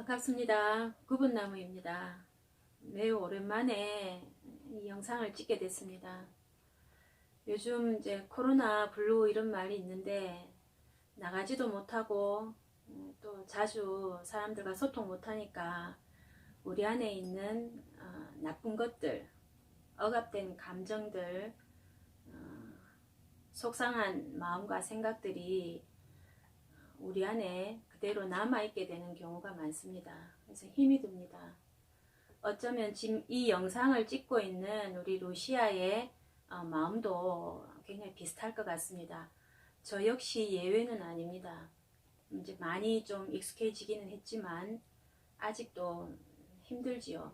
반갑습니다. 구분나무입니다. 매우 오랜만에 이 영상을 찍게 됐습니다. 요즘 이제 코로나 블루 이런 말이 있는데 나가지도 못하고 또 자주 사람들과 소통 못하니까 우리 안에 있는 나쁜 것들, 억압된 감정들, 속상한 마음과 생각들이 우리 안에 그대로 남아있게 되는 경우가 많습니다. 그래서 힘이 듭니다. 어쩌면 지금 이 영상을 찍고 있는 우리 루시아의 마음도 굉장히 비슷할 것 같습니다. 저 역시 예외는 아닙니다. 이제 많이 좀 익숙해지기는 했지만 아직도 힘들지요.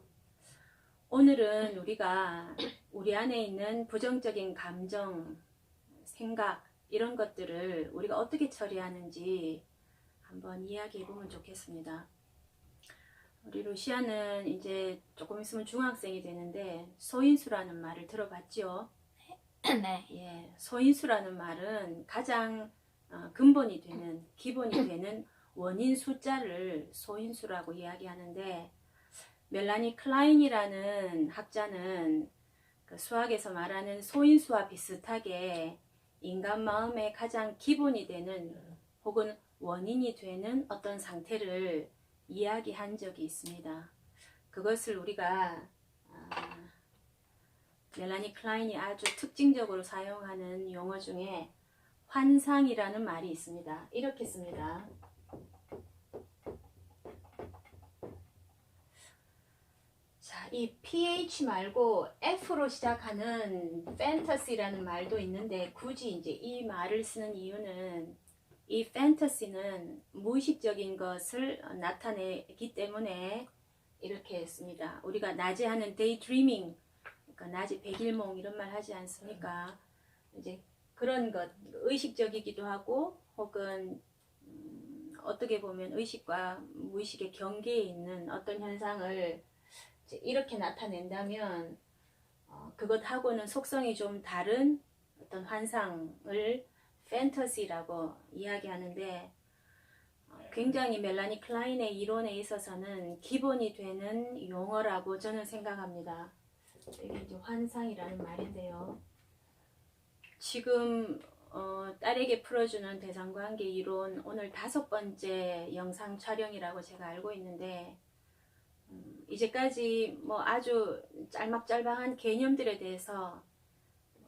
오늘은 우리가 우리 안에 있는 부정적인 감정, 생각 이런 것들을 우리가 어떻게 처리하는지 한번 이야기해 보면 좋겠습니다. 우리 루시아는 이제 조금 있으면 중학생이 되는데 소인수라는 말을 들어봤죠? 네. 예, 소인수라는 말은 가장 근본이 되는, 기본이 되는 원인 숫자를 소인수라고 이야기하는데, 멜라니 클라인이라는 학자는 그 수학에서 말하는 소인수와 비슷하게 인간 마음의 가장 기본이 되는 혹은 원인이 되는 어떤 상태를 이야기한 적이 있습니다. 그것을 우리가 멜라니 클라인이 아주 특징적으로 사용하는 용어 중에 환상이라는 말이 있습니다. 이렇게 씁니다. 자, 이 PH 말고 F로 시작하는 fantasy라는 말도 있는데 굳이 이제 이 말을 쓰는 이유는 이 fantasy는 무의식적인 것을 나타내기 때문에 이렇게 했습니다. 우리가 낮에 하는 daydreaming, 그러니까 낮에 백일몽 이런 말 하지 않습니까? 이제 그런 것, 의식적이기도 하고 혹은 어떻게 보면 의식과 무의식의 경계에 있는 어떤 현상을 이렇게 나타낸다면 그것하고는 속성이 좀 다른 어떤 환상을 판타시라고 이야기하는데 굉장히 멜라니 클라인의 이론에 있어서는 기본이 되는 용어라고 저는 생각합니다. 이게 이제 환상이라는 말인데요. 지금 딸에게 풀어주는 대상관계 이론 오늘 5번째 영상 촬영이라고 제가 알고 있는데 이제까지 뭐 아주 짤막짤막한 개념들에 대해서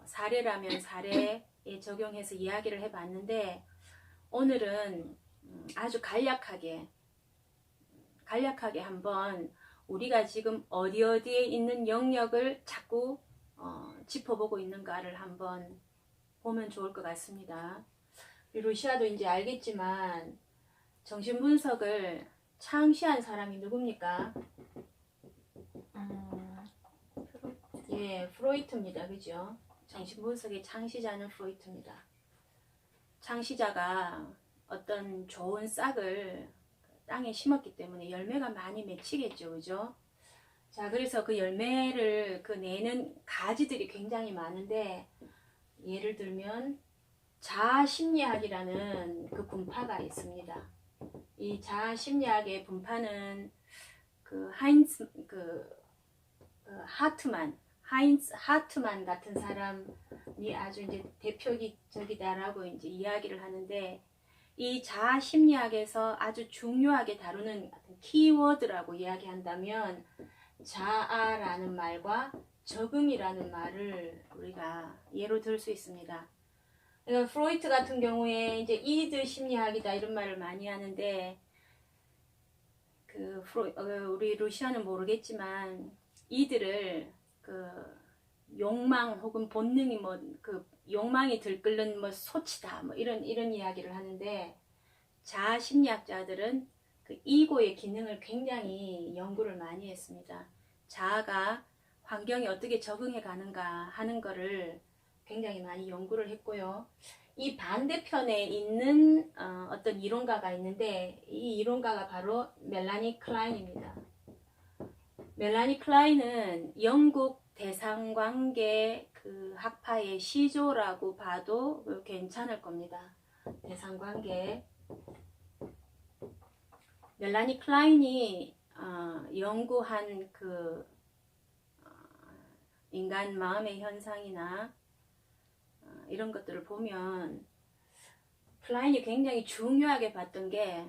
사례라면 사례에 적용해서 이야기를 해봤는데 오늘은 아주 간략하게 한번 우리가 지금 어디에 있는 영역을 자꾸 짚어보고 있는가를 한번 보면 좋을 것 같습니다. 루시아도 이제 알겠지만 정신분석을 창시한 사람이 누굽니까? 예, 프로이트입니다. 그죠? 정신분석의 창시자는 프로이트입니다. 창시자가 어떤 좋은 싹을 땅에 심었기 때문에 열매가 많이 맺히겠죠. 그죠? 자, 그래서 그 열매를 내는 가지들이 굉장히 많은데 예를 들면 자아심리학이라는 그 분파가 있습니다. 이 자아심리학의 분파는 하인츠 하트만 같은 사람이 아주 이제 대표적이다라고 이제 이야기를 하는데 이 자아 심리학에서 아주 중요하게 다루는 키워드라고 이야기한다면 자아라는 말과 적응이라는 말을 우리가 예로 들 수 있습니다. 그러니까 프로이트 같은 경우에 이제 이드 심리학이다 이런 말을 많이 하는데 우리 루시아는 모르겠지만 이들을 욕망 혹은 본능이 욕망이 들끓는 소치다 이런 이야기를 하는데 자아 심리학자들은 그 이고의 기능을 굉장히 연구를 많이 했습니다. 자아가 환경에 어떻게 적응해 가는가 하는 거를 굉장히 많이 연구를 했고요. 이 반대편에 있는 어떤 이론가가 있는데 이 이론가가 바로 멜라니 클라인입니다. 멜라니 클라인은 영국 대상관계 그 학파의 시조라고 봐도 괜찮을 겁니다. 대상관계 멜라니 클라인이 연구한 그 인간 마음의 현상이나 이런 것들을 보면 클라인이 굉장히 중요하게 봤던 게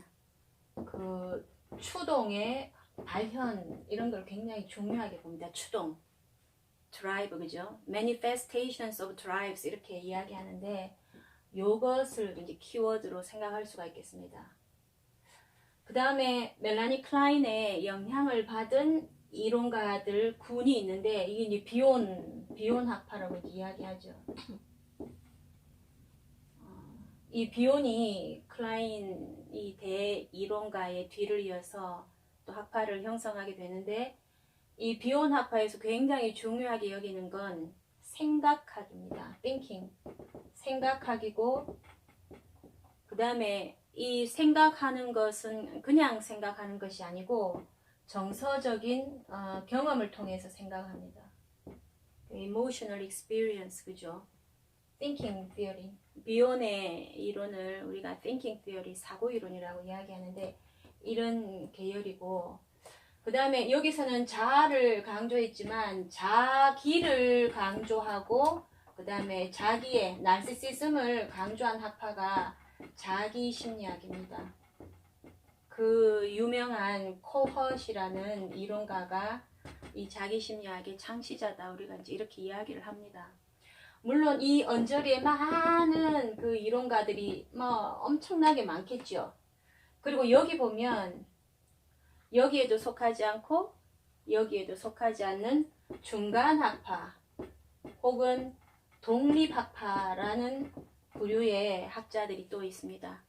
그 추동의 발현 이런 걸 굉장히 중요하게 봅니다. 추동, drive, 그죠? manifestations of drives 이렇게 이야기하는데 요것을 이제 키워드로 생각할 수가 있겠습니다. 그 다음에 멜라니 클라인의 영향을 받은 이론가들 군이 있는데 이게 이제 비온 학파라고 이야기하죠. 이 비온이 클라인 이 대이론가의 뒤를 이어서 또 학파를 형성하게 되는데 이 비온 학파에서 굉장히 중요하게 여기는 건 생각학입니다. thinking, 생각학이고 그 다음에 이 생각하는 것은 그냥 생각하는 것이 아니고 정서적인 경험을 통해서 생각합니다. emotional experience, 그죠? thinking theory. 비온의 이론을 우리가 thinking theory, 사고 이론이라고 이야기하는데 이런 계열이고 그 다음에 여기서는 자아를 강조했지만 자기를 강조하고 그 다음에 자기의 나르시시즘을 강조한 학파가 자기 심리학입니다. 그 유명한 코헛이라는 이론가가 이 자기 심리학의 창시자다 우리가 이제 이렇게 이야기를 합니다. 물론 이 언저리에 많은 그 이론가들이 뭐 엄청나게 많겠죠. 그리고 여기 보면 여기에도 속하지 않고 여기에도 속하지 않는 중간학파 혹은 독립학파라는 부류의 학자들이 또 있습니다.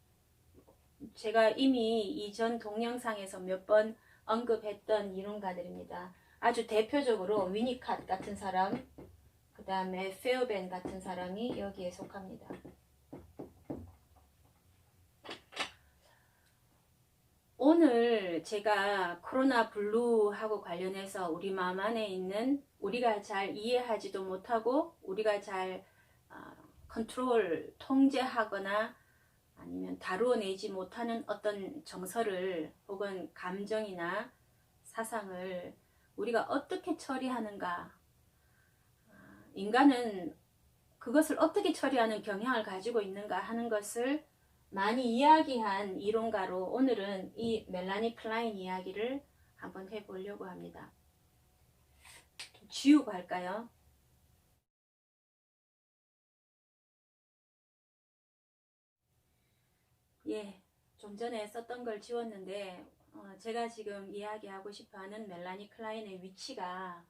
제가 이미 이전 동영상에서 몇 번 언급했던 이론가들입니다. 아주 대표적으로 위니캇 같은 사람, 그 다음에 페어벤 같은 사람이 여기에 속합니다. 오늘 제가 코로나 블루하고 관련해서 우리 마음 안에 있는 우리가 잘 이해하지도 못하고 우리가 잘 컨트롤, 통제하거나 아니면 다루어내지 못하는 어떤 정서를 혹은 감정이나 사상을 우리가 어떻게 처리하는가, 인간은 그것을 어떻게 처리하는 경향을 가지고 있는가 하는 것을 많이 이야기한 이론가로 오늘은 이 멜라니 클라인 이야기를 한번 해보려고 합니다. 좀 지우고 할까요? 예, 좀 전에 썼던 걸 지웠는데 제가 지금 이야기하고 싶어하는 멜라니 클라인의 위치가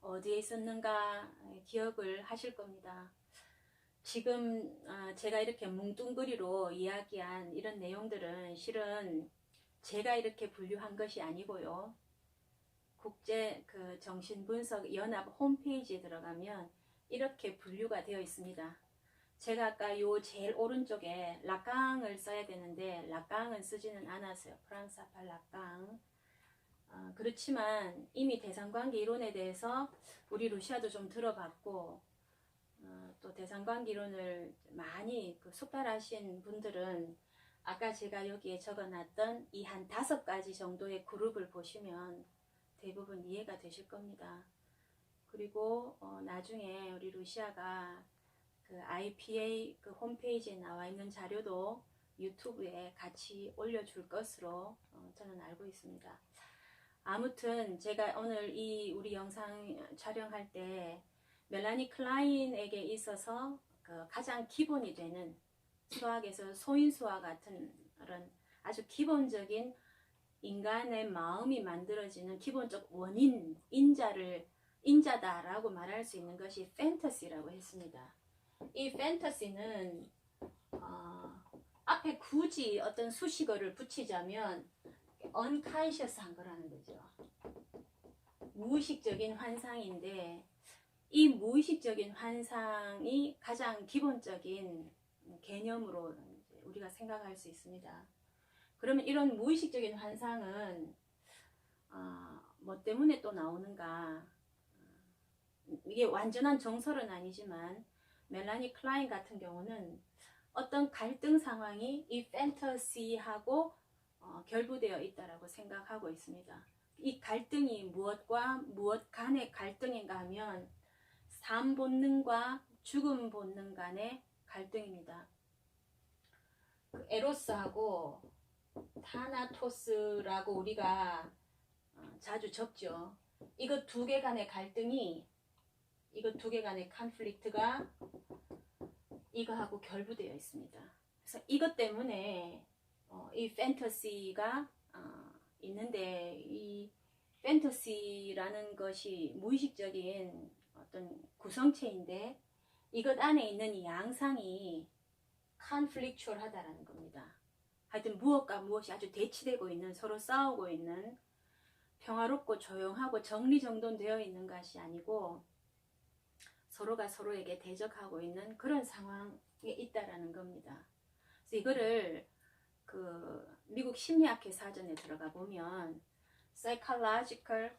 어디에 있었는가 기억을 하실 겁니다. 지금 제가 이렇게 뭉뚱그리로 이야기한 이런 내용들은 실은 제가 이렇게 분류한 것이 아니고요. 국제 그 정신분석 연합 홈페이지에 들어가면 이렇게 분류가 되어 있습니다. 제가 아까 요 제일 오른쪽에 라깡을 써야 되는데 라깡은 쓰지는 않았어요. 프랑스파 라깡. 그렇지만 이미 대상관계 이론에 대해서 우리 루시아도 좀 들어봤고 또 대상관계 이론을 많이 숙달하신 분들은 아까 제가 여기에 적어놨던 이 한 5가지 정도의 그룹을 보시면 대부분 이해가 되실 겁니다. 그리고 나중에 우리 루시아가 그 IPA 그 홈페이지에 나와 있는 자료도 유튜브에 같이 올려줄 것으로 저는 알고 있습니다. 아무튼 제가 오늘 이 우리 영상 촬영할 때 멜라니 클라인에게 있어서 그 가장 기본이 되는 수학에서 소인수와 같은 그런 아주 기본적인 인간의 마음이 만들어지는 기본적 원인, 인자다라고 말할 수 있는 것이 판타시라고 했습니다. 이 판타시는 앞에 굳이 어떤 수식어를 붙이자면 unconscious한 거라는 거죠. 무의식적인 환상인데 이 무의식적인 환상이 가장 기본적인 개념으로 우리가 생각할 수 있습니다. 그러면 이런 무의식적인 환상은 뭐 때문에 또 나오는가? 이게 완전한 정설은 아니지만 멜라니 클라인 같은 경우는 어떤 갈등 상황이 이 판타시하고 결부되어 있다라고 생각하고 있습니다. 이 갈등이 무엇과 무엇 간의 갈등인가 하면 삶 본능과 죽음 본능 간의 갈등입니다. 그 에로스하고 타나토스라고 우리가 자주 적죠. 이거 두 개 간의 갈등이, 이거 두 개 간의 컨플릭트가 이거하고 결부되어 있습니다. 그래서 이것 때문에 이 판타지가 있는데, 이 판타시라는 것이 무의식적인 어떤 구성체인데 이것 안에 있는 이 양상이 컨플릭추얼하다라는 겁니다. 하여튼 무엇과 무엇이 아주 대치되고 있는, 서로 싸우고 있는, 평화롭고 조용하고 정리정돈되어 있는 것이 아니고 서로가 서로에게 대적하고 있는 그런 상황에 있다라는 겁니다. 그래서 이거를 그 미국 심리학회 사전에 들어가 보면 psychological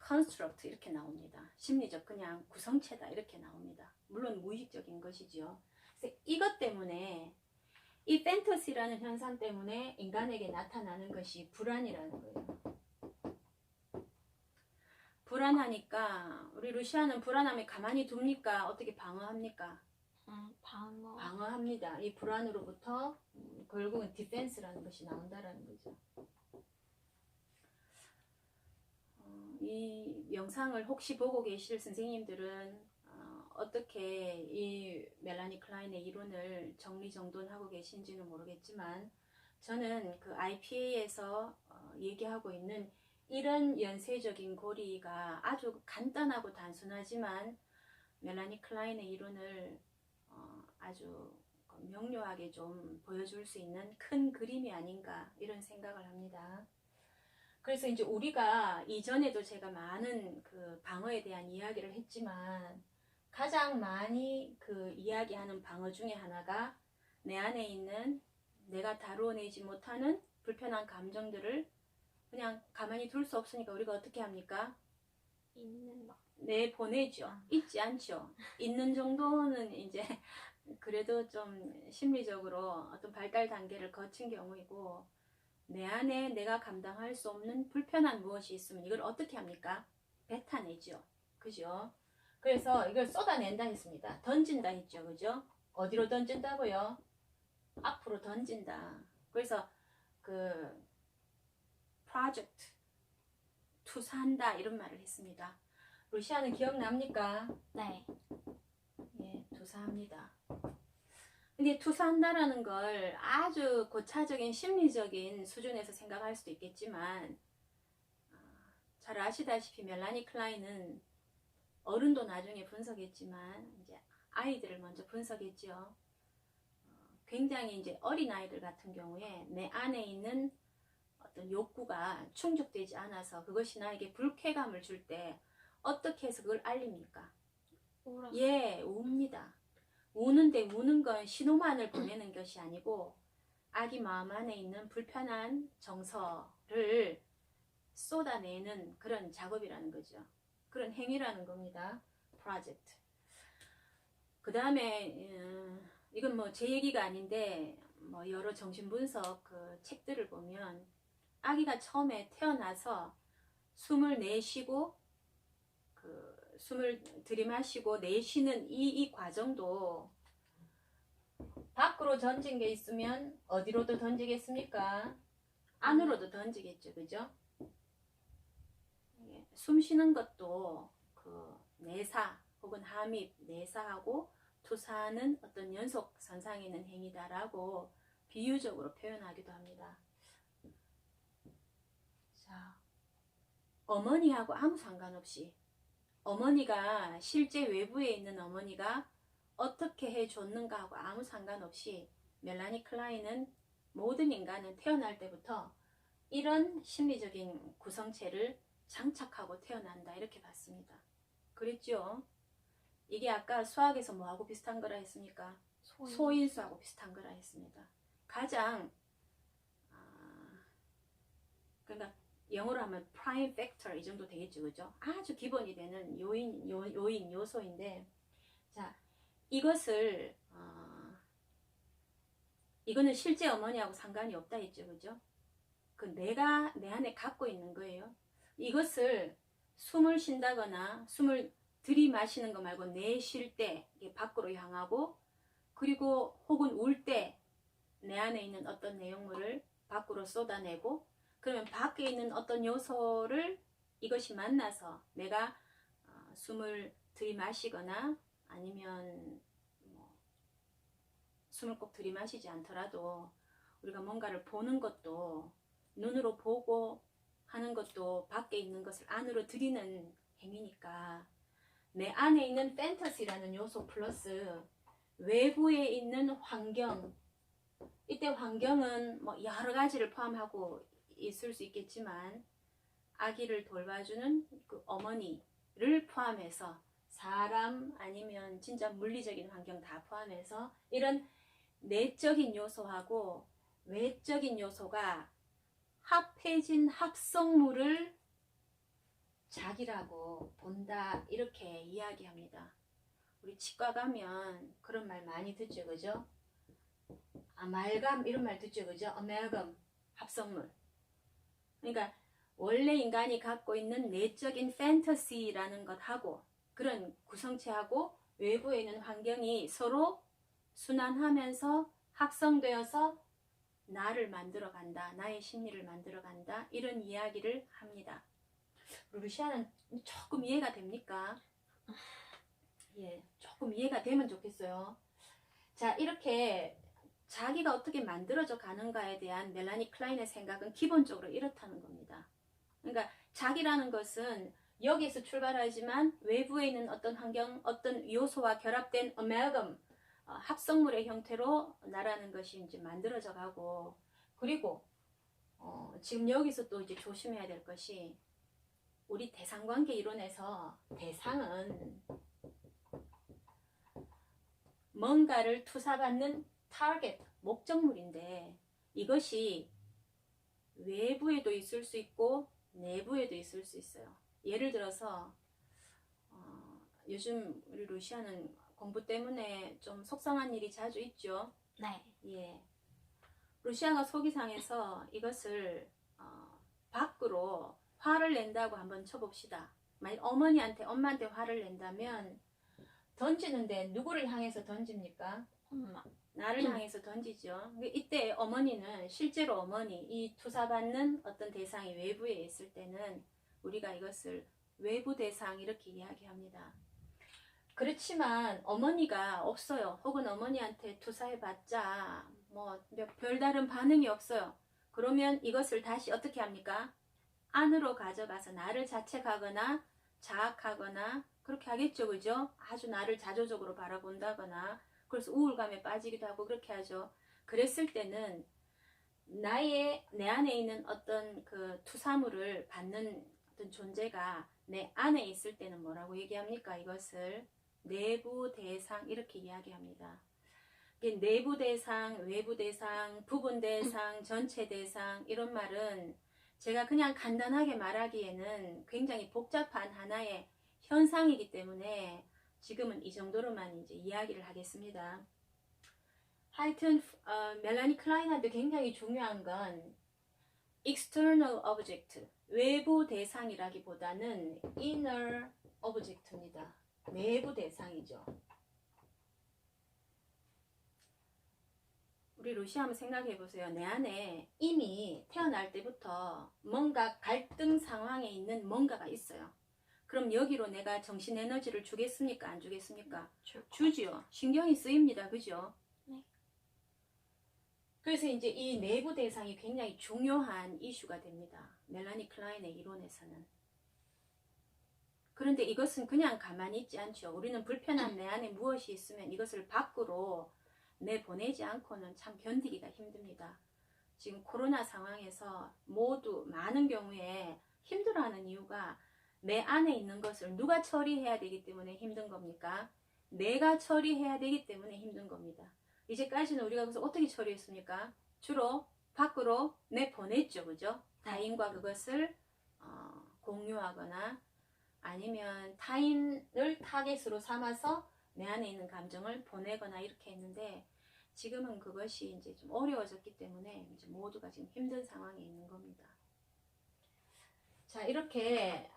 construct 이렇게 나옵니다. 심리적 그냥 구성체다 이렇게 나옵니다. 물론 무의식적인 것이죠. 그래서 이것 때문에, 이 판타시라는 현상 때문에 인간에게 나타나는 것이 불안이라는 거예요. 불안하니까 우리 루시아는 불안함에 가만히 둡니까? 어떻게 방어합니까? 방어합니다. 이 불안으로부터 결국은 디펜스라는 것이 나온다라는 거죠. 이 영상을 혹시 보고 계실 선생님들은 어떻게 이 멜라니 클라인의 이론을 정리정돈하고 계신지는 모르겠지만, 저는 그 IPA에서 얘기하고 있는 이런 연쇄적인 고리가 아주 간단하고 단순하지만 멜라니 클라인의 이론을 아주 명료하게 좀 보여줄 수 있는 큰 그림이 아닌가 이런 생각을 합니다. 그래서 이제 우리가 이전에도 제가 많은 그 방어에 대한 이야기를 했지만, 가장 많이 그 이야기하는 방어 중에 하나가 내 안에 있는 내가 다루어내지 못하는 불편한 감정들을 그냥 가만히 둘 수 없으니까 우리가 어떻게 합니까? 보내죠. 있지 않죠. 있는 정도는 이제 그래도 좀 심리적으로 어떤 발달 단계를 거친 경우이고, 내 안에 내가 감당할 수 없는 불편한 무엇이 있으면 이걸 어떻게 합니까? 뱉어내죠. 그죠? 그래서 이걸 쏟아낸다 했습니다. 던진다 했죠. 그죠? 어디로 던진다고요? 앞으로 던진다. 그래서 그 프로젝트, 투사한다 이런 말을 했습니다. 루시아는 기억납니까? 네. 예, 투사합니다. 근데 투사한다라는 걸 아주 고차적인 심리적인 수준에서 생각할 수도 있겠지만, 잘 아시다시피 멜라니 클라인은 어른도 나중에 분석했지만 이제 아이들을 먼저 분석했죠. 굉장히 이제 어린 아이들 같은 경우에 내 안에 있는 어떤 욕구가 충족되지 않아서 그것이 나에게 불쾌감을 줄 때 어떻게 해서 그걸 알립니까? 예, 웁니다. 우는데 우는 건 신호만을 보내는 것이 아니고 아기 마음 안에 있는 불편한 정서를 쏟아내는 그런 작업이라는 거죠. 그런 행위라는 겁니다. 프로젝트. 그 다음에 이건 뭐 제 얘기가 아닌데 뭐 여러 정신분석 그 책들을 보면 아기가 처음에 태어나서 숨을 내쉬고 숨을 들이마시고 내쉬는 이 과정도 밖으로 던진 게 있으면 어디로도 던지겠습니까? 안으로도 던지겠죠. 그죠? 숨 쉬는 것도 그 내사 혹은 함입, 내사하고 투사하는 어떤 연속선상에 있는 행위다라고 비유적으로 표현하기도 합니다. 자, 어머니하고 아무 상관없이, 어머니가 실제 외부에 있는 어머니가 어떻게 해줬는가 하고 아무 상관없이 멜라니 클라인은 모든 인간은 태어날 때부터 이런 심리적인 구성체를 장착하고 태어난다 이렇게 봤습니다. 그랬죠? 이게 아까 수학에서 뭐하고 비슷한 거라 했습니까? 소인수하고 비슷한 거라 했습니다. 가장 그러니까 영어로 하면 prime factor 이 정도 되겠죠. 그죠? 아주 기본이 되는 요소인데, 자, 이것을 이거는 실제 어머니하고 상관이 없다 했죠. 그죠? 그 내가 내 안에 갖고 있는 거예요. 이것을 숨을 쉰다거나 숨을 들이마시는 거 말고 내쉴 때 밖으로 향하고, 그리고 혹은 울 때 내 안에 있는 어떤 내용물을 밖으로 쏟아내고, 그러면 밖에 있는 어떤 요소를 이것이 만나서 내가 숨을 들이마시거나 아니면 뭐 숨을 꼭 들이마시지 않더라도 우리가 뭔가를 보는 것도, 눈으로 보고 하는 것도 밖에 있는 것을 안으로 들이는 행위니까, 내 안에 있는 판타지라는 요소 플러스 외부에 있는 환경, 이때 환경은 뭐 여러 가지를 포함하고 있을 수 있겠지만, 아기를 돌봐주는 그 어머니를 포함해서 사람 아니면 진짜 물리적인 환경 다 포함해서 이런 내적인 요소하고 외적인 요소가 합해진 합성물을 자기라고 본다, 이렇게 이야기합니다. 우리 치과 가면 그런 말 많이 듣죠. 그죠? 아말감 이런 말 듣죠. 그죠? 아말감, 합성물. 그러니까 원래 인간이 갖고 있는 내적인 판타시라는 것하고 그런 구성체하고 외부에 있는 환경이 서로 순환하면서 합성되어서 나를 만들어 간다, 나의 심리를 만들어 간다, 이런 이야기를 합니다. 루시아는 조금 이해가 됩니까? 예, 조금 이해가 되면 좋겠어요. 자, 이렇게 자기가 어떻게 만들어져 가는가에 대한 멜라니 클라인의 생각은 기본적으로 이렇다는 겁니다. 그러니까 자기라는 것은 여기에서 출발하지만 외부에 있는 어떤 환경, 어떤 요소와 결합된 amalgam, 합성물의 형태로 나라는 것이 이제 만들어져 가고, 그리고 지금 여기서 또 이제 조심해야 될 것이, 우리 대상관계 이론에서 대상은 뭔가를 투사받는 타겟, 목적물인데, 이것이 외부에도 있을 수 있고 내부에도 있을 수 있어요. 예를 들어서 요즘 우리 루시아는 공부 때문에 좀 속상한 일이 자주 있죠. 네. 예. 루시아가 속이 상해서 이것을 밖으로 화를 낸다고 한번 쳐봅시다. 만약 엄마한테 화를 낸다면 던지는데 누구를 향해서 던집니까? 엄마. 나를 향해서 던지죠. 이때 어머니는, 실제로 어머니, 이 투사받는 어떤 대상이 외부에 있을 때는 우리가 이것을 외부 대상 이렇게 이야기합니다. 그렇지만 어머니가 없어요. 혹은 어머니한테 투사해봤자 뭐 별다른 반응이 없어요. 그러면 이것을 다시 어떻게 합니까? 안으로 가져가서 나를 자책하거나 자학하거나 그렇게 하겠죠. 그죠? 아주 나를 자조적으로 바라본다거나, 그래서 우울감에 빠지기도 하고 그렇게 하죠. 그랬을 때는 내 안에 있는 어떤 그 투사물을 받는 어떤 존재가 내 안에 있을 때는 뭐라고 얘기합니까? 이것을 내부 대상 이렇게 이야기합니다. 내부 대상, 외부 대상, 부분 대상, 전체 대상, 이런 말은 제가 그냥 간단하게 말하기에는 굉장히 복잡한 하나의 현상이기 때문에 지금은 이 정도로만 이제 이야기를 하겠습니다. 하여튼 멜라니 클라인한테 굉장히 중요한 건 external object, 외부 대상이라기보다는 inner object입니다. 내부 대상이죠. 우리 루시아 한번 생각해 보세요. 내 안에 이미 태어날 때부터 뭔가 갈등 상황에 있는 뭔가가 있어요. 그럼 여기로 내가 정신 에너지를 주겠습니까? 안 주겠습니까? 주지요. 신경이 쓰입니다. 그죠? 네. 그래서 이제 이 내부 대상이 굉장히 중요한 이슈가 됩니다. 멜라니 클라인의 이론에서는. 그런데 이것은 그냥 가만히 있지 않죠. 우리는 불편한 내 안에 무엇이 있으면 이것을 밖으로 내보내지 않고는 참 견디기가 힘듭니다. 지금 코로나 상황에서 모두 많은 경우에 힘들어하는 이유가 내 안에 있는 것을 누가 처리해야 되기 때문에 힘든 겁니까? 내가 처리해야 되기 때문에 힘든 겁니다. 이제까지는 우리가 그래서 어떻게 처리했습니까? 주로 밖으로 내보냈죠. 그죠? 타인과 그것을 공유하거나 아니면 타인을 타겟으로 삼아서 내 안에 있는 감정을 보내거나 이렇게 했는데, 지금은 그것이 이제 좀 어려워졌기 때문에 이제 모두가 지금 힘든 상황에 있는 겁니다. 자, 이렇게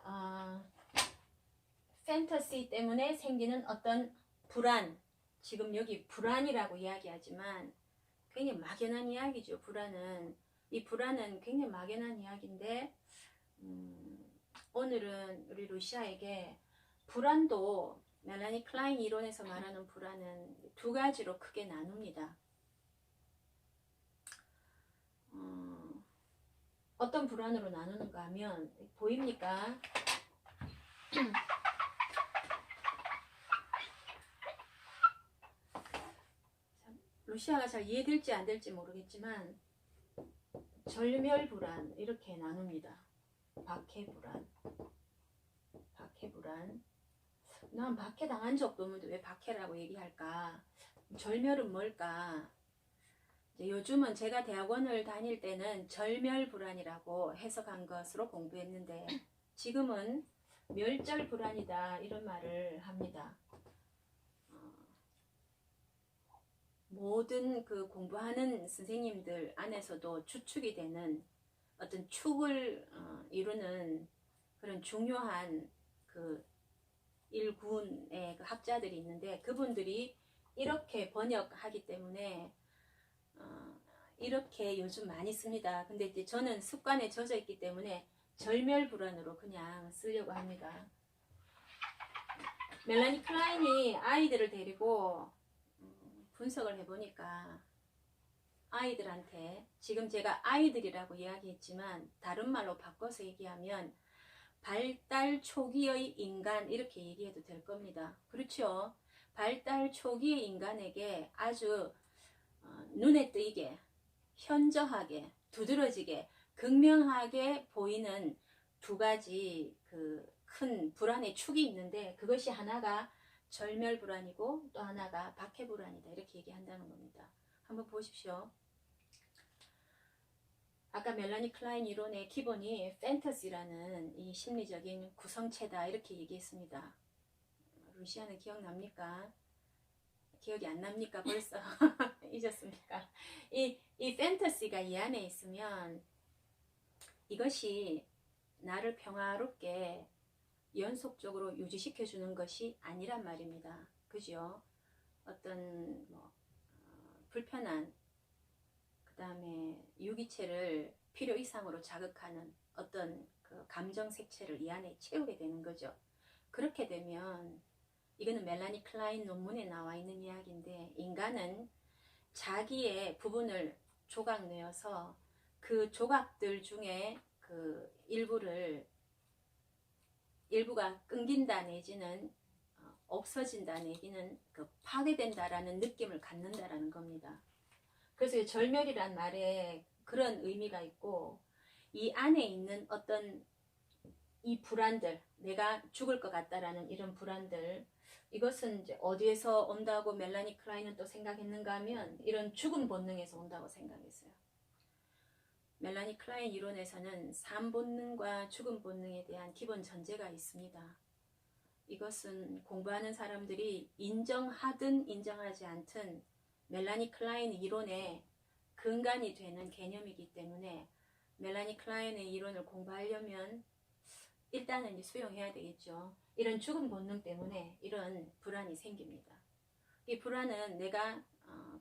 판타지 때문에 생기는 어떤 불안, 지금 여기 불안이라고 이야기하지만 굉장히 막연한 이야기죠. 불안은. 이 불안은 굉장히 막연한 이야기인데 오늘은 우리 루시아에게 불안도 멜라니 클라인 이론에서 말하는 불안은 두 가지로 크게 나눕니다. 어떤 불안으로 나누는가 하면 보입니까? 루시아가 잘 이해될지 안 될지 모르겠지만 절멸불안 이렇게 나눕니다. 박해불안, 박해불안. 난 박해 당한 적도 없는데 왜 박해라고 얘기할까? 절멸은 뭘까? 이제 요즘은 제가 대학원을 다닐 때는 절멸불안이라고 해석한 것으로 공부했는데 지금은 멸절불안이다 이런 말을 합니다. 모든 그 공부하는 선생님들 안에서도 주축이 되는 어떤 축을 이루는 그런 중요한 그 일군의 그 학자들이 있는데 그분들이 이렇게 번역하기 때문에 이렇게 요즘 많이 씁니다. 근데 이제 저는 습관에 젖어 있기 때문에 절멸불안으로 그냥 쓰려고 합니다. 멜라니 클라인이 아이들을 데리고 분석을 해보니까 아이들한테 지금 제가 아이들이라고 이야기했지만 다른 말로 바꿔서 얘기하면 발달 초기의 인간 이렇게 얘기해도 될 겁니다. 그렇죠? 발달 초기의 인간에게 아주 눈에 띄게 현저하게 두드러지게 극명하게 보이는 두 가지 그 큰 불안의 축이 있는데 그것이 하나가 절멸불안이고 또 하나가 박해불안이다 이렇게 얘기한다는 겁니다. 한번 보십시오. 아까 멜라니 클라인 이론의 기본이 판타지라는 이 심리적인 구성체다 이렇게 얘기했습니다. 루시아는 기억납니까? 기억이 안 납니까? 벌써 잊었습니까? 이 판타지가 이 안에 있으면 이것이 나를 평화롭게 연속적으로 유지시켜 주는 것이 아니란 말입니다. 그죠? 어떤 불편한 그 다음에 유기체를 필요 이상으로 자극하는 어떤 그 감정 색채를 이 안에 채우게 되는 거죠. 그렇게 되면 이거는 멜라니 클라인 논문에 나와 있는 이야기인데 인간은 자기의 부분을 조각 내어서 그 조각들 중에 그 일부가 끊긴다 내지는 없어진다 내지는 그 파괴된다라는 느낌을 갖는다라는 겁니다. 그래서 절멸이란 말에 그런 의미가 있고 이 안에 있는 어떤 이 불안들 내가 죽을 것 같다라는 이런 불안들 이것은 이제 어디에서 온다고 멜라니 클라인은 또 생각했는가 하면 이런 죽음 본능에서 온다고 생각했어요. 멜라니 클라인 이론에서는 삶 본능과 죽음 본능에 대한 기본 전제가 있습니다. 이것은 공부하는 사람들이 인정하든 인정하지 않든 멜라니 클라인 이론의 근간이 되는 개념이기 때문에 멜라니 클라인의 이론을 공부하려면 일단은 이제 수용해야 되겠죠. 이런 죽음 본능 때문에 이런 불안이 생깁니다. 이 불안은 내가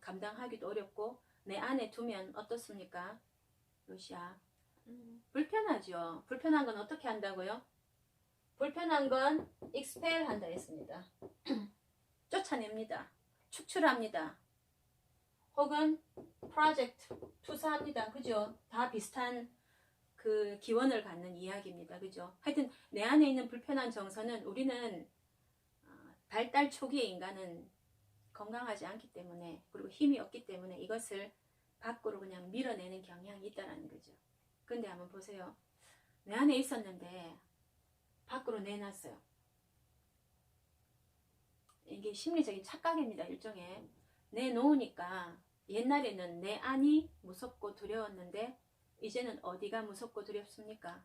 감당하기도 어렵고 내 안에 두면 어떻습니까? 루시아 불편하죠. 불편한 건 어떻게 한다고요? 불편한 건 expel 한다 했습니다. 쫓아냅니다. 축출합니다. 혹은 project 투사합니다. 그죠? 다 비슷한 그 기원을 갖는 이야기입니다. 그죠? 하여튼 내 안에 있는 불편한 정서는 우리는 발달 초기의 인간은 건강하지 않기 때문에 그리고 힘이 없기 때문에 이것을 밖으로 그냥 밀어내는 경향이 있다는 거죠. 근데 한번 보세요. 내 안에 있었는데 밖으로 내놨어요. 이게 심리적인 착각입니다. 일종의 내놓으니까 옛날에는 내 안이 무섭고 두려웠는데 이제는 어디가 무섭고 두렵습니까?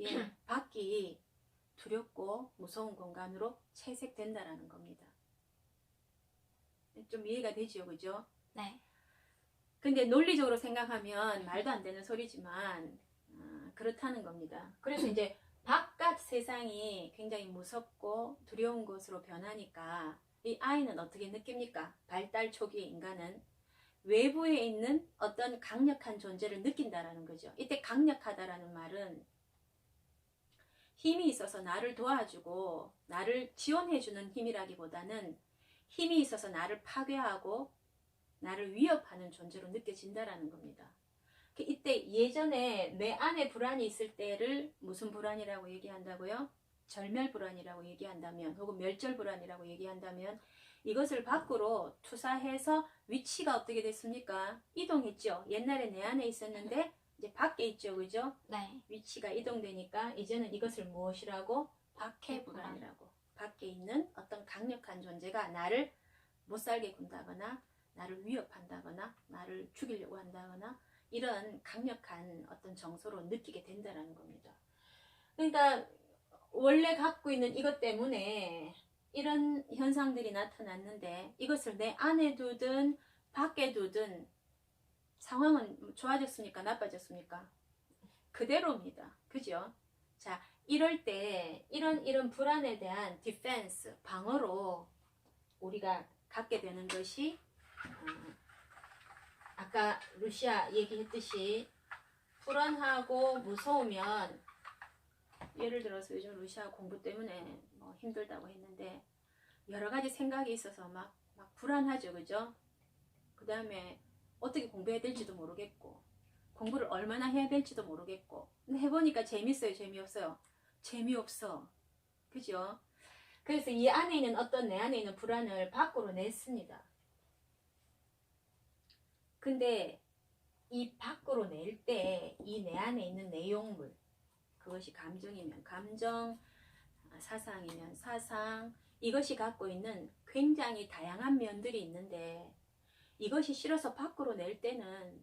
예, 밖이 두렵고 무서운 공간으로 채색된다라는 겁니다. 좀 이해가 되지요, 그죠? 네. 근데 논리적으로 생각하면 말도 안 되는 소리지만 그렇다는 겁니다. 그래서 이제 바깥 세상이 굉장히 무섭고 두려운 것으로 변하니까 이 아이는 어떻게 느낍니까? 발달 초기의 인간은 외부에 있는 어떤 강력한 존재를 느낀다라는 거죠. 이때 강력하다라는 말은 힘이 있어서 나를 도와주고 나를 지원해주는 힘이라기보다는 힘이 있어서 나를 파괴하고 나를 위협하는 존재로 느껴진다라는 겁니다. 이때 예전에 내 안에 불안이 있을 때를 무슨 불안이라고 얘기한다고요? 절멸 불안이라고 얘기한다면 혹은 멸절 불안이라고 얘기한다면 이것을 밖으로 투사해서 위치가 어떻게 됐습니까? 이동했죠. 옛날에 내 안에 있었는데 이제 밖에 있죠. 그죠? 네. 위치가 이동되니까 이제는 이것을 무엇이라고? 박해 불안이라고. 밖에 있는 어떤 강력한 존재가 나를 못 살게 군다거나 나를 위협한다거나 나를 죽이려고 한다거나 이런 강력한 어떤 정서로 느끼게 된다는 겁니다. 그러니까 원래 갖고 있는 이것 때문에 이런 현상들이 나타났는데 이것을 내 안에 두든 밖에 두든 상황은 좋아졌습니까? 나빠졌습니까? 그대로입니다. 그죠? 자, 이럴 때 이런 불안에 대한 디펜스, 방어로 우리가 갖게 되는 것이 아까 루시아 얘기했듯이 불안하고 무서우면 예를 들어서 요즘 루시아 공부 때문에 뭐 힘들다고 했는데 여러 가지 생각이 있어서 막 불안하죠. 그죠? 그 다음에 어떻게 공부해야 될지도 모르겠고 공부를 얼마나 해야 될지도 모르겠고 근데 해보니까 재밌어요? 재미없어요? 재미없어. 그죠? 그래서 이 안에 있는 어떤 내 안에 있는 불안을 밖으로 냈습니다. 근데 이 밖으로 낼 때 이 내 안에 있는 내용물 그것이 감정이면 감정, 사상이면 사상 이것이 갖고 있는 굉장히 다양한 면들이 있는데 이것이 싫어서 밖으로 낼 때는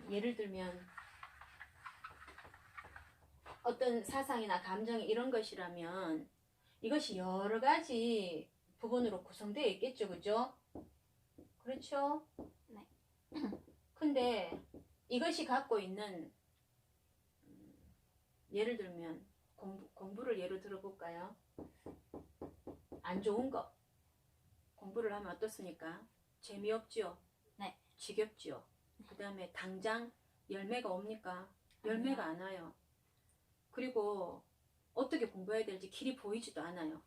예를 들면 어떤 사상이나 감정이 이런 것이라면 이것이 여러 가지 부분으로 구성되어 있겠죠. 그죠? 그렇죠? 네. 근데 이것이 갖고 있는 예를 들면 공부를 예로 들어볼까요? 안 좋은 거 공부를 하면 어떻습니까? 재미없지요? 네. 지겹지요? 그 다음에 당장 열매가 옵니까? 열매가 안 와요. 그리고 어떻게 공부해야 될지 길이 보이지도 않아요.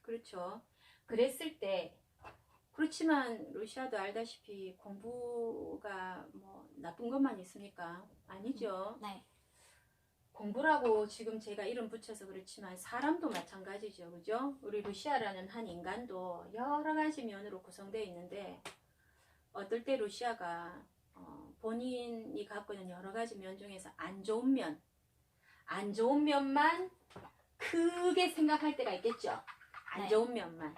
그렇죠? 그랬을 때 그렇지만 루시아도 알다시피 공부가 뭐 나쁜 것만 있습니까? 아니죠. 네. 공부라고 지금 제가 이름 붙여서 그렇지만 사람도 마찬가지죠. 그죠? 우리 루시아라는 한 인간도 여러 가지 면으로 구성되어 있는데 어떨 때 루시아가 본인이 갖고 있는 여러 가지 면 중에서 안 좋은 면만 크게 생각할 때가 있겠죠. 안 좋은 면만.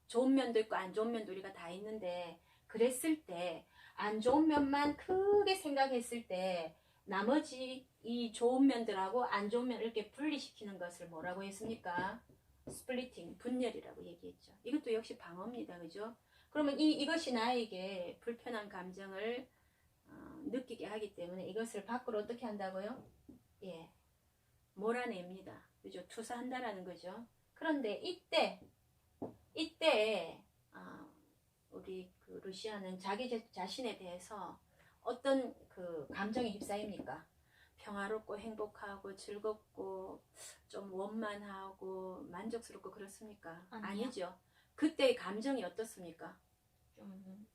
좋은 면도 있고 안 좋은 면도 우리가 다 있는데 그랬을 때 안 좋은 면만 크게 생각했을 때 나머지 이 좋은 면들하고 안 좋은 면 이렇게 분리시키는 것을 뭐라고 했습니까? 스플리팅, 분열이라고 얘기했죠. 이것도 역시 방어입니다. 그죠? 그러면 이것이 나에게 불편한 감정을 느끼게 하기 때문에 이것을 밖으로 어떻게 한다고요? 예, 몰아냅니다. 그죠? 투사한다라는 거죠. 그런데 이때 우리 그 루시아는 자기 자신에 대해서 어떤 그 감정에 휩싸입니까? 평화롭고 행복하고 즐겁고 좀 원만하고 만족스럽고 그렇습니까? 아니요. 아니죠. 그때의 감정이 어떻습니까? 좀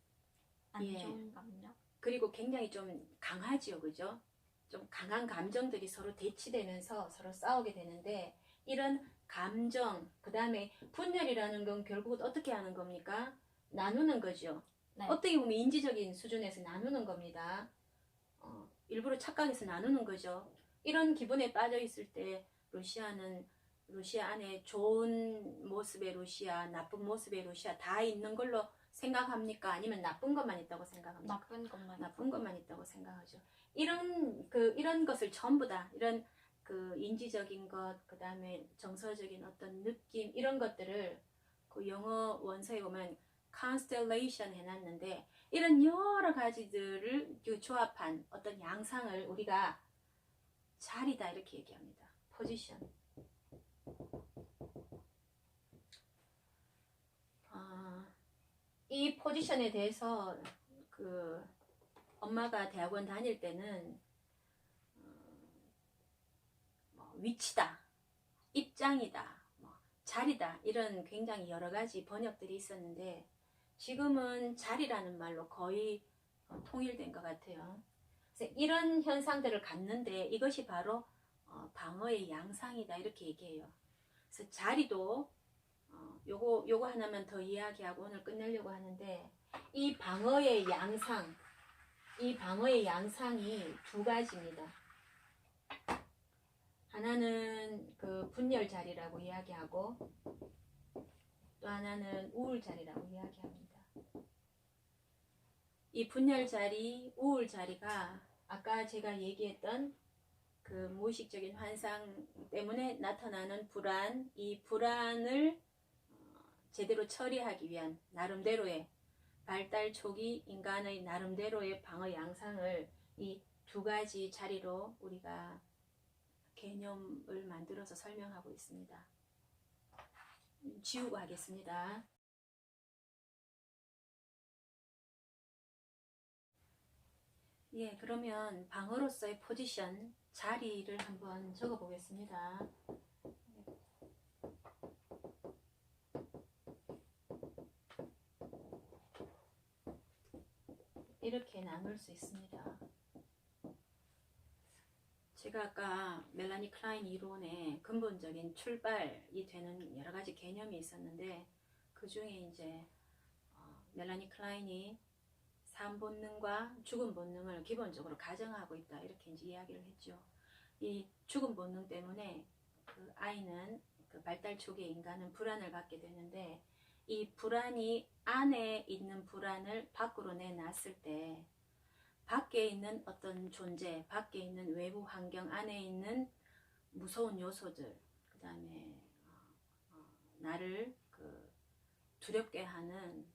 안 예. 좋은 감정. 그리고 굉장히 좀 강하지요. 그죠? 좀 강한 감정들이 서로 대치되면서 서로 싸우게 되는데 이런 감정, 그 다음에 분열이라는 건 결국은 어떻게 하는 겁니까? 나누는 거죠. 네. 어떻게 보면 인지적인 수준에서 나누는 겁니다. 일부러 착각해서 나누는 거죠. 이런 기분에 빠져 있을 때 루시아 안에 좋은 모습의 루시아, 나쁜 모습의 루시아 다 있는 걸로 생각합니까? 아니면 나쁜 것만 있다고 생각합니까? 나쁜 것만 있다고 생각하죠. 이런 것을 전부 다 이런 그 인지적인 것, 그 다음에 정서적인 어떤 느낌 이런 것들을 그 영어 원서에 보면 constellation 해놨는데 이런 여러 가지들을 조합한 어떤 양상을 우리가 자리다 이렇게 얘기합니다. 포지션. 이 포지션에 대해서 그 엄마가 대학원 다닐 때는 뭐 위치다, 입장이다, 뭐 자리다 이런 굉장히 여러 가지 번역들이 있었는데 지금은 자리라는 말로 거의 통일된 것 같아요. 그래서 이런 현상들을 갖는데 이것이 바로 방어의 양상이다 이렇게 얘기해요. 그래서 자리도 요거 하나만 더 이야기하고 오늘 끝내려고 하는데 이 방어의 양상이 두 가지입니다. 하나는 그 분열 자리라고 이야기하고 또 하나는 우울 자리라고 이야기합니다. 이 분열 자리, 우울 자리가 아까 제가 얘기했던 그 무의식적인 환상 때문에 나타나는 불안, 이 불안을 제대로 처리하기 위한 나름대로의 발달 초기 인간의 나름대로의 방어 양상을 이 두 가지 자리로 우리가 개념을 만들어서 설명하고 있습니다. 지우고 하겠습니다. 예, 그러면 방어로서의 포지션, 자리를 한번 적어 보겠습니다. 이렇게 나눌 수 있습니다. 제가 아까 멜라니 클라인 이론의 근본적인 출발이 되는 여러 가지 개념이 있었는데 그 중에 이제 멜라니 클라인이 삶 본능과 죽음 본능을 기본적으로 가정하고 있다 이렇게 이제 이야기를 했죠. 이 죽음 본능 때문에 그 아이는 그 발달 초기의 인간은 불안을 갖게 되는데 이 불안이 안에 있는 불안을 밖으로 내놨을 때 밖에 있는 어떤 존재, 밖에 있는 외부 환경 안에 있는 무서운 요소들, 그 다음에 나를 그 두렵게 하는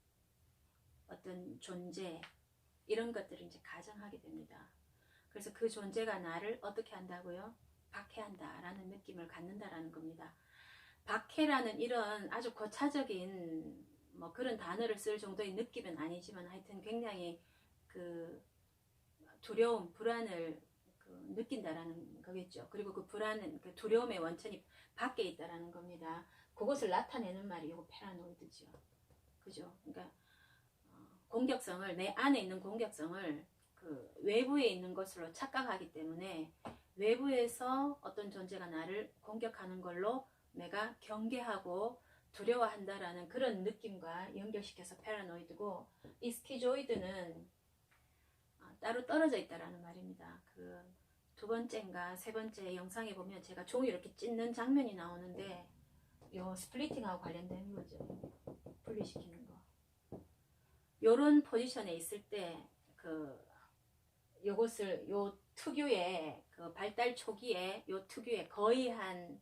어떤 존재, 이런 것들을 이제 가정하게 됩니다. 그래서 그 존재가 나를 어떻게 한다고요? 박해한다라는 느낌을 갖는다라는 겁니다. 박해라는 이런 아주 고차적인 뭐 그런 단어를 쓸 정도의 느낌은 아니지만 하여튼 굉장히 그 두려움, 불안을 느낀다라는 거겠죠. 그리고 그 불안은 그 두려움의 원천이 밖에 있다라는 겁니다. 그것을 나타내는 말이 이거 패러노이드죠. 그죠? 그러니까 공격성을 내 안에 있는 공격성을 그 외부에 있는 것으로 착각하기 때문에 외부에서 어떤 존재가 나를 공격하는 걸로 내가 경계하고 두려워한다라는 그런 느낌과 연결시켜서 패러노이드고 이 스키조이드는 따로 떨어져 있다라는 말입니다. 그 두 번째인가 세 번째 영상에 보면 제가 종이 이렇게 찢는 장면이 나오는데 요 스플리팅하고 관련된 거죠. 분리시키는 거. 요런 포지션에 있을 때 요것을 요 특유의 그 발달 초기에 요 특유의 거의 한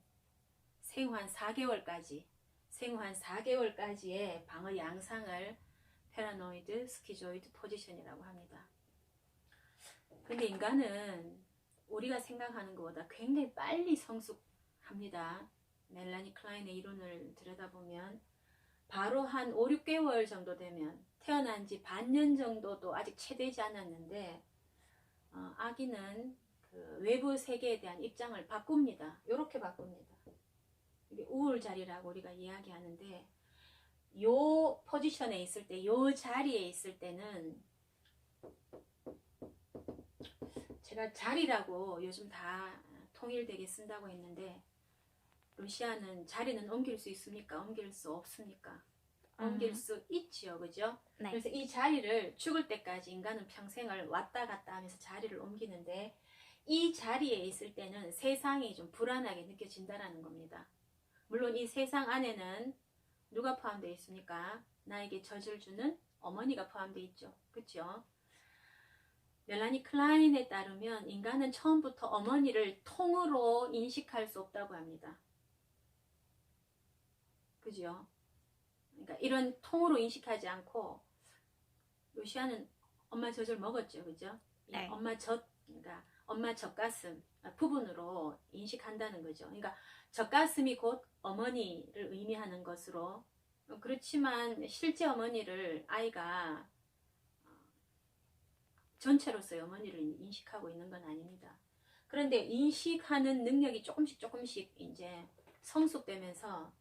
생후 한 4개월까지의 방어 양상을 패러노이드 스키조이드 포지션이라고 합니다. 근데 인간은 우리가 생각하는 것보다 굉장히 빨리 성숙합니다. 멜라니 클라인의 이론을 들여다보면 바로 한 5, 6개월 정도 되면 태어난 지 반년 정도도 아직 채 되지 않았는데 아기는 그 외부 세계에 대한 입장을 바꿉니다. 이렇게 바꿉니다. 이게 우울 자리라고 우리가 이야기하는데 요 포지션에 있을 때, 요 자리에 있을 때는 제가 자리라고 요즘 다 통일되게 쓴다고 했는데 루시아는 자리는 옮길 수 있습니까? 옮길 수 없습니까? 옮길 수 있지요, 그죠? 네. 그래서 이 자리를 죽을 때까지 인간은 평생을 왔다 갔다 하면서 자리를 옮기는데 이 자리에 있을 때는 세상이 좀 불안하게 느껴진다라는 겁니다. 물론 이 세상 안에는 누가 포함되어 있습니까? 나에게 젖을 주는 어머니가 포함되어 있죠. 그렇죠? 멜라니 클라인에 따르면 인간은 처음부터 어머니를 통으로 인식할 수 없다고 합니다. 그죠? 그러니까 이런 통으로 인식하지 않고 루시아는 엄마 젖을 먹었죠, 그죠? 네. 그러니까 엄마 젖가슴 부분으로 인식한다는 거죠. 그러니까 젖가슴이 곧 어머니를 의미하는 것으로 그렇지만 실제 어머니를 아이가 전체로서의 어머니를 인식하고 있는 건 아닙니다. 그런데 인식하는 능력이 조금씩 이제 성숙되면서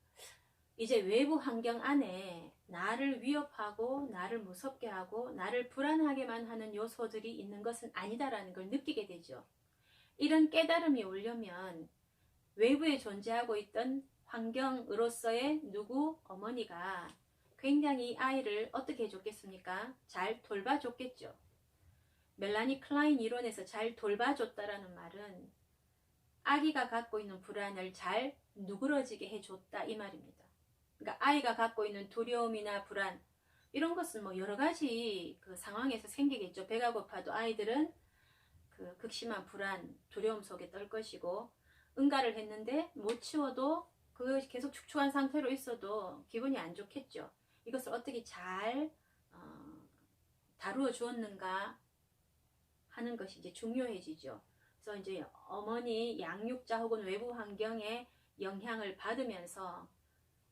이제 외부 환경 안에 나를 위협하고 나를 무섭게 하고 나를 불안하게만 하는 요소들이 있는 것은 아니다라는 걸 느끼게 되죠. 이런 깨달음이 오려면 외부에 존재하고 있던 환경으로서의 누구 어머니가 굉장히 아이를 어떻게 해줬겠습니까? 잘 돌봐줬겠죠. 멜라니 클라인 이론에서 잘 돌봐줬다라는 말은 아기가 갖고 있는 불안을 잘 누그러지게 해줬다 이 말입니다. 그러니까 아이가 갖고 있는 두려움이나 불안 이런 것은 뭐 여러 가지 그 상황에서 생기겠죠. 배가 고파도 아이들은 그 극심한 불안, 두려움 속에 떨 것이고 응가를 했는데 못 치워도 그 계속 축축한 상태로 있어도 기분이 안 좋겠죠. 이것을 어떻게 잘 다루어 주었는가 하는 것이 이제 중요해지죠. 그래서 이제 어머니 양육자 혹은 외부 환경의 영향을 받으면서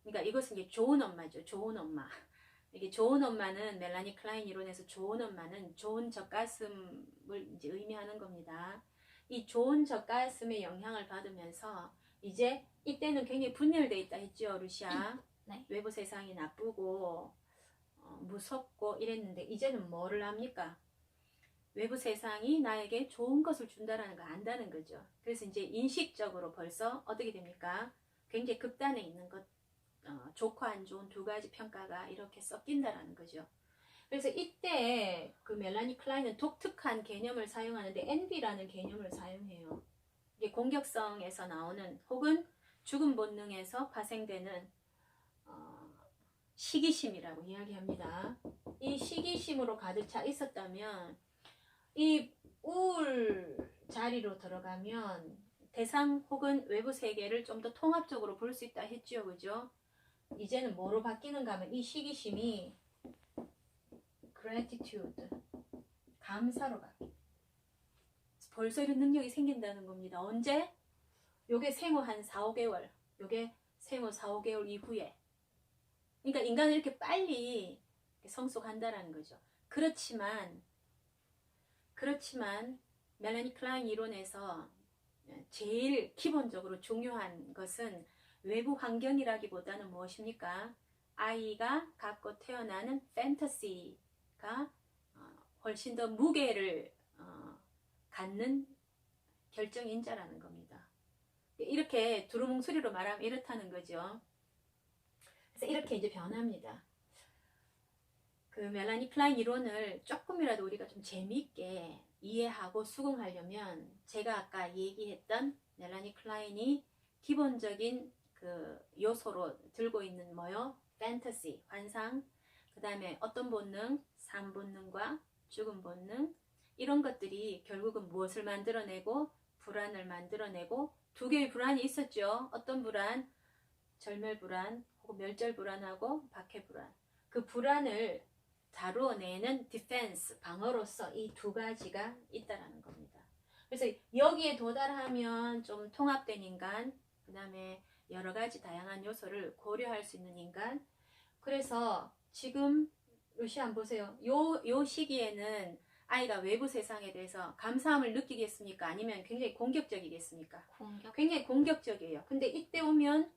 그러니까 이것은 이제 좋은 엄마죠. 좋은 엄마. 이게 좋은 엄마는 멜라니 클라인 이론에서 좋은 엄마는 좋은 젖가슴을 이제 의미하는 겁니다. 이 좋은 젖가슴의 영향을 받으면서 이제 이때는 굉장히 분열돼 있다 했죠, 루시아. 네. 외부 세상이 나쁘고 무섭고 이랬는데 이제는 뭐를 합니까? 외부 세상이 나에게 좋은 것을 준다라는 걸 안다는 거죠. 그래서 이제 인식적으로 벌써 어떻게 됩니까? 굉장히 극단에 있는 것, 좋고 안 좋은 두 가지 평가가 이렇게 섞인다라는 거죠. 그래서 이때 그 멜라니 클라인은 독특한 개념을 사용하는데 envy라는 개념을 사용해요. 이게 공격성에서 나오는 혹은 죽음 본능에서 파생되는 시기심이라고 이야기합니다. 이 시기심으로 가득 차 있었다면 이 우울 자리로 들어가면 대상 혹은 외부 세계를 좀 더 통합적으로 볼 수 있다 했죠, 그죠? 이제는 뭐로 바뀌는가 하면 이 시기심이 gratitude, 감사로 바뀌. 벌써 이런 능력이 생긴다는 겁니다. 언제? 요게 생후 한 4, 5개월, 요게 생후 4, 5개월 이후에. 그러니까 인간은 이렇게 빨리 성숙한다라는 거죠. 그렇지만 멜라니 클라인 이론에서 제일 기본적으로 중요한 것은 외부 환경이라기보다는 무엇입니까? 아이가 갖고 태어나는 판타시가 훨씬 더 무게를 갖는 결정인자라는 겁니다. 이렇게 두루뭉술이로 말하면 이렇다는 거죠. 그래서 이렇게 이제 변합니다. 그 멜라니 클라인 이론을 조금이라도 우리가 좀 재미있게 이해하고 수긍하려면 제가 아까 얘기했던 멜라니 클라인이 기본적인 그 요소로 들고 있는 뭐요? 판타시, 환상, 그 다음에 어떤 본능, 삶 본능과 죽음 본능 이런 것들이 결국은 무엇을 만들어내고 불안을 만들어내고 두 개의 불안이 있었죠. 어떤 불안? 절멸 불안 혹은 멸절 불안하고 박해 불안. 그 불안을 다루어내는 디펜스, 방어로서 이 두 가지가 있다라는 겁니다. 그래서 여기에 도달하면 좀 통합된 인간, 그 다음에 여러 가지 다양한 요소를 고려할 수 있는 인간. 그래서 지금 루시안 보세요. 요 시기에는 아이가 외부 세상에 대해서 감사함을 느끼겠습니까? 아니면 굉장히 공격적이겠습니까? 굉장히 공격적이에요. 근데 이때 오면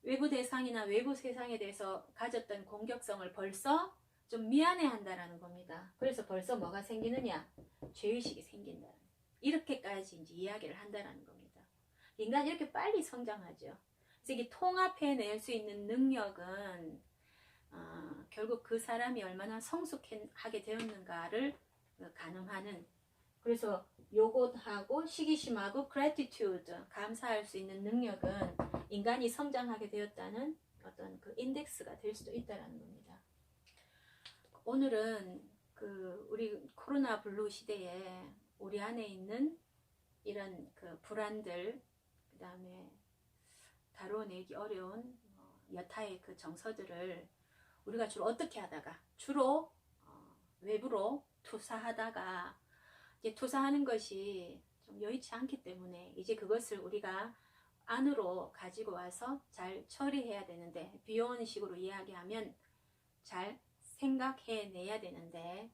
외부 대상이나 외부 세상에 대해서 가졌던 공격성을 벌써 좀 미안해 한다라는 겁니다. 그래서 벌써 뭐가 생기느냐? 죄의식이 생긴다. 이렇게까지 이제 이야기를 한다라는 겁니다. 인간이 이렇게 빨리 성장하죠. 그래서 이게 통합해낼 수 있는 능력은 결국 그 사람이 얼마나 성숙하게 되었는가를 가늠하는. 그래서 요것하고 시기심하고 gratitude, 감사할 수 있는 능력은 인간이 성장하게 되었다는 어떤 그 인덱스가 될 수도 있다라는 겁니다. 오늘은 그 우리 코로나 블루 시대에 우리 안에 있는 이런 그 불안들, 그 다음에 다루어내기 어려운 여타의 그 정서들을 우리가 주로 어떻게 하다가 주로 외부로 투사하다가 이제 투사하는 것이 좀 여의치 않기 때문에 이제 그것을 우리가 안으로 가지고 와서 잘 처리해야 되는데, 비유하는 식으로 이야기하면 잘 생각해내야 되는데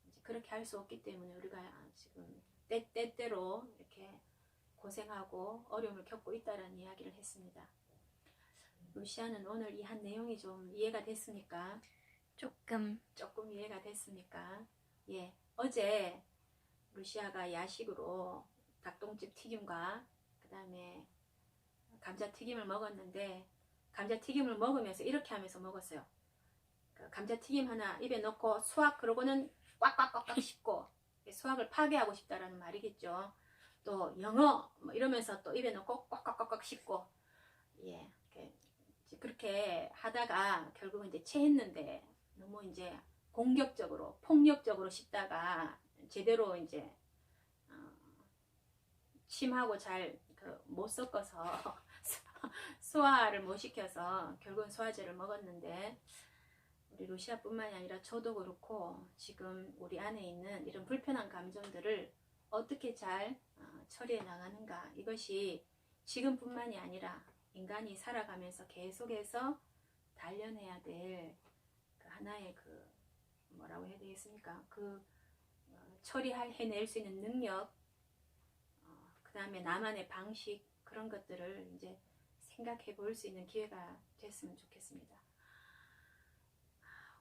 이제 그렇게 할 수 없기 때문에 우리가 지금 때때로 이렇게 고생하고 어려움을 겪고 있다는 이야기를 했습니다. 루시아는 오늘 이 한 내용이 좀 이해가 됐습니까? 조금 조금 이해가 됐습니까? 예, 어제 루시아가 야식으로 닭똥집 튀김과 그 다음에 감자튀김을 먹었는데, 감자튀김을 먹으면서 이렇게 하면서 먹었어요. 그 감자튀김 하나 입에 넣고 수확, 그러고는 꽉꽉꽉꽉 씹고, 수확을 파괴하고 싶다라는 말이겠죠. 또 영어 뭐 이러면서 또 입에 넣고 꽉꽉꽉꽉 씹고, 예, 그렇게 하다가 결국은 이제 체했는데, 너무 이제 공격적으로 폭력적으로 씹다가 제대로 이제 침하고 잘 못 섞어서 소화를 못 시켜서 결국은 소화제를 먹었는데, 우리 루시아뿐만이 아니라 저도 그렇고 지금 우리 안에 있는 이런 불편한 감정들을 어떻게 잘 처리해 나가는가, 이것이 지금뿐만이 아니라 인간이 살아가면서 계속해서 단련해야 될 하나의 뭐라고 해야 되겠습니까? 해낼 수 있는 능력, 그 다음에 나만의 방식, 그런 것들을 이제 생각해 볼 수 있는 기회가 됐으면 좋겠습니다.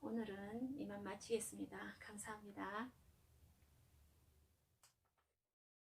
오늘은 이만 마치겠습니다. 감사합니다.